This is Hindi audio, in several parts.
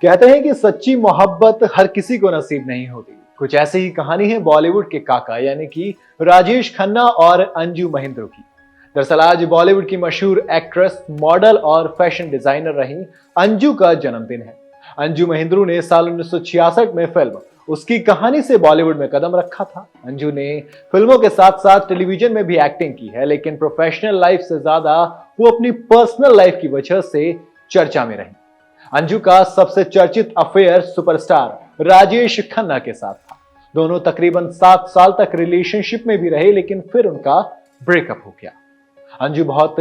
कहते हैं कि सच्ची मोहब्बत हर किसी को नसीब नहीं होती। कुछ ऐसी ही कहानी है बॉलीवुड के काका यानी कि राजेश खन्ना और अंजू महेंद्र की। दरअसल आज बॉलीवुड की मशहूर एक्ट्रेस, मॉडल और फैशन डिजाइनर रही अंजू का जन्मदिन है। अंजू महेंद्रू ने साल 1966 में फिल्म उसकी कहानी से बॉलीवुड में कदम रखा था। अंजू ने फिल्मों के साथ साथ टेलीविजन में भी एक्टिंग की है, लेकिन प्रोफेशनल लाइफ से ज्यादा वो अपनी पर्सनल लाइफ की वजह से चर्चा में रही। अंजू का सबसे चर्चित अफेयर सुपरस्टार राजेश खन्ना के साथ था। दोनों तकरीबन 7 साल तक रिलेशनशिप में भी रहे, लेकिन फिर उनका ब्रेकअप हो गया। अंजू बहुत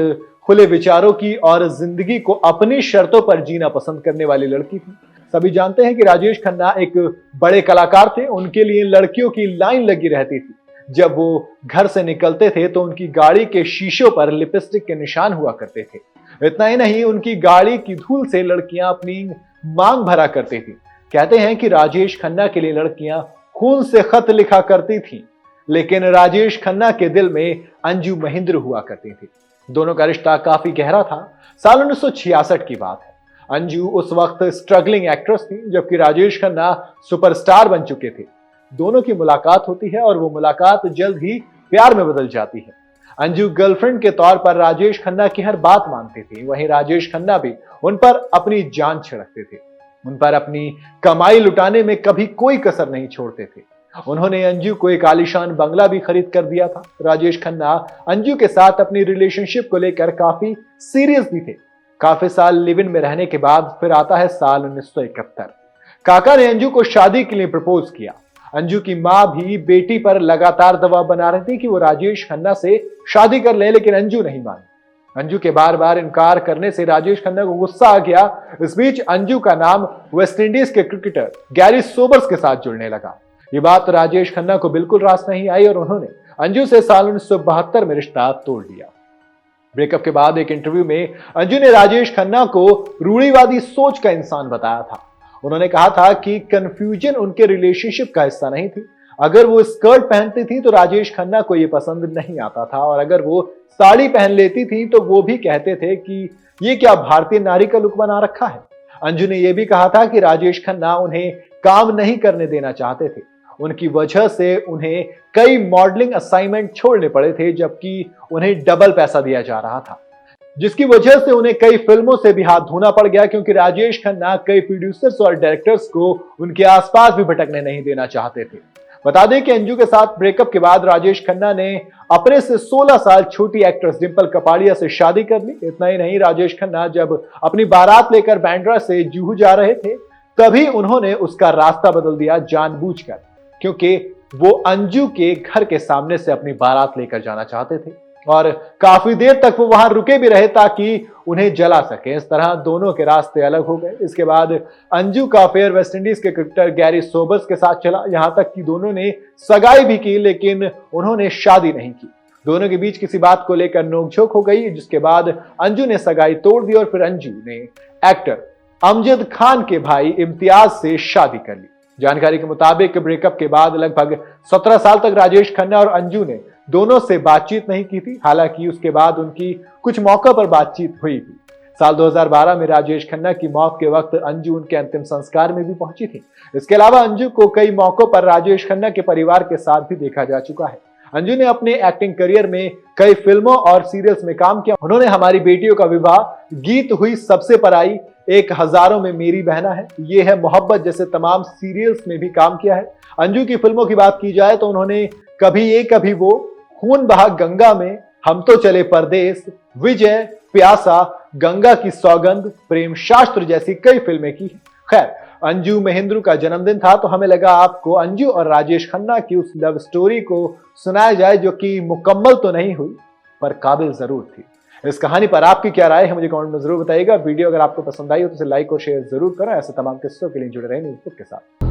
खुले विचारों की और जिंदगी को अपनी शर्तों पर जीना पसंद करने वाली लड़की थी। सभी जानते हैं कि राजेश खन्ना एक बड़े कलाकार थे। उनके लिए लड़कियों की लाइन लगी रहती थी। जब वो घर से निकलते थे तो उनकी गाड़ी के शीशों पर लिपस्टिक के निशान हुआ करते थे। इतना ही नहीं, उनकी गाड़ी की धूल से लड़कियां अपनी मांग भरा करती थी। कहते हैं कि राजेश खन्ना के लिए लड़कियां खून से खत लिखा करती थी, लेकिन राजेश खन्ना के दिल में अंजू महेंद्र हुआ करती थी। दोनों का रिश्ता काफी गहरा था। साल 1966 की बात है। अंजू उस वक्त स्ट्रगलिंग एक्ट्रेस थी, जबकि राजेश खन्ना सुपरस्टार बन चुके थे। दोनों की मुलाकात होती है और वो मुलाकात जल्द ही प्यार में बदल जाती है। अंजू गर्लफ्रेंड के तौर पर राजेश खन्ना की हर बात मानती थी, वहीं राजेश खन्ना भी उन पर अपनी जान छिड़कते थे। उन पर अपनी कमाई लुटाने में कभी कोई कसर नहीं छोड़ते थे। उन्होंने अंजू को एक आलीशान बंगला भी खरीद कर दिया था। राजेश खन्ना अंजू के साथ अपनी रिलेशनशिप को लेकर काफी सीरियस भी थे। काफी साल लिव इन में रहने के बाद फिर आता है साल 1971। काका ने अंजू को शादी के लिए प्रपोज किया। अंजू की मां भी बेटी पर लगातार दबाव बना रही थी कि वो राजेश खन्ना से शादी कर ले, लेकिन अंजू नहीं मानी। अंजू के बार बार इनकार करने से राजेश खन्ना को गुस्सा आ गया। इस बीच अंजू का नाम वेस्ट इंडीज के क्रिकेटर गैरी सोबर्स के साथ जुड़ने लगा। ये बात राजेश खन्ना को बिल्कुल रास नहीं आई और उन्होंने अंजू से साल 1972 में रिश्ता तोड़ दिया। ब्रेकअप के बाद एक इंटरव्यू में अंजू ने राजेश खन्ना को रूढ़िवादी सोच का इंसान बताया था। उन्होंने कहा था कि कंफ्यूजन उनके रिलेशनशिप का हिस्सा नहीं थी। अगर वो स्कर्ट पहनती थी तो राजेश खन्ना को ये पसंद नहीं आता था, और अगर वो साड़ी पहन लेती थी तो वो भी कहते थे कि ये क्या भारतीय नारी का लुक बना रखा है। अंजू ने यह भी कहा था कि राजेश खन्ना उन्हें काम नहीं करने देना चाहते थे। उनकी वजह से उन्हें कई मॉडलिंग असाइनमेंट छोड़ने पड़े थे, जबकि उन्हें डबल पैसा दिया जा रहा था, जिसकी वजह से उन्हें कई फिल्मों से भी हाथ धोना पड़ गया, क्योंकि राजेश खन्ना कई प्रोड्यूसर्स और डायरेक्टर्स को उनके आसपास भी भटकने नहीं देना चाहते थे। बता दें कि अंजू के साथ ब्रेकअप के बाद राजेश खन्ना ने अपने से 16 साल छोटी एक्ट्रेस डिंपल कपाड़िया से शादी कर ली। इतना ही नहीं, राजेश खन्ना जब अपनी बारात लेकर बांद्रा से जुहू जा रहे थे तभी उन्होंने उसका रास्ता बदल दिया जानबूझकर, क्योंकि वो अंजू के घर के सामने से अपनी बारात लेकर जाना चाहते थे और काफी देर तक वो वहां रुके भी रहे ताकि उन्हें जला सके। इस तरह दोनों के रास्ते अलग हो गए। इसके बाद अंजू का अफेयर वेस्ट इंडीज के क्रिकेटर गैरी सोबर्स के साथ चला। यहां तक कि दोनों ने सगाई भी की, लेकिन उन्होंने शादी नहीं की। दोनों के बीच किसी बात को लेकर नोकझोंक हो गई, जिसके बाद अंजू ने सगाई तोड़ दी और फिर अंजू ने एक्टर अमजद खान के भाई इम्तियाज से शादी कर ली। जानकारी के मुताबिक ब्रेकअप के बाद लगभग 17 साल तक राजेश खन्ना और अंजू ने दोनों से बातचीत नहीं की थी। हालांकि उसके बाद उनकी कुछ मौकों पर बातचीत हुई थी। साल 2012 में राजेश खन्ना की मौत के वक्त अंजू उनके अंतिम संस्कार में भी पहुंची थी। इसके अलावा अंजू को कई मौकों पर राजेश खन्ना के परिवार के साथ भी देखा जा चुका है। अंजू ने अपने एक्टिंग करियर में कई फिल्मों और सीरियल्स में काम किया। उन्होंने हमारी बेटियों का विवाह, गीत हुई सबसे पराई, एक हजारों में मेरी बहना है, ये है मोहब्बत जैसे तमाम सीरियल्स में भी काम किया है। अंजू की फिल्मों की बात की जाए तो उन्होंने कभी ये कभी वो, खून बहा गंगा में, हम तो चले परदेस, विजय, प्यासा, गंगा की सौगंध, प्रेम शास्त्र जैसी कई फिल्में की। खैर, अंजू महेंद्रू का जन्मदिन था तो हमें लगा आपको अंजू और राजेश खन्ना की उस लव स्टोरी को सुनाया जाए, जो कि मुकम्मल तो नहीं हुई पर काबिल जरूर थी। इस कहानी पर आपकी क्या राय है मुझे कमेंट में जरूर बताइएगा। वीडियो अगर आपको पसंद आई हो तो इसे लाइक और शेयर जरूर करें। ऐसे तमाम किस्सों के लिए जुड़े रहें न्यूज़ बुक के साथ।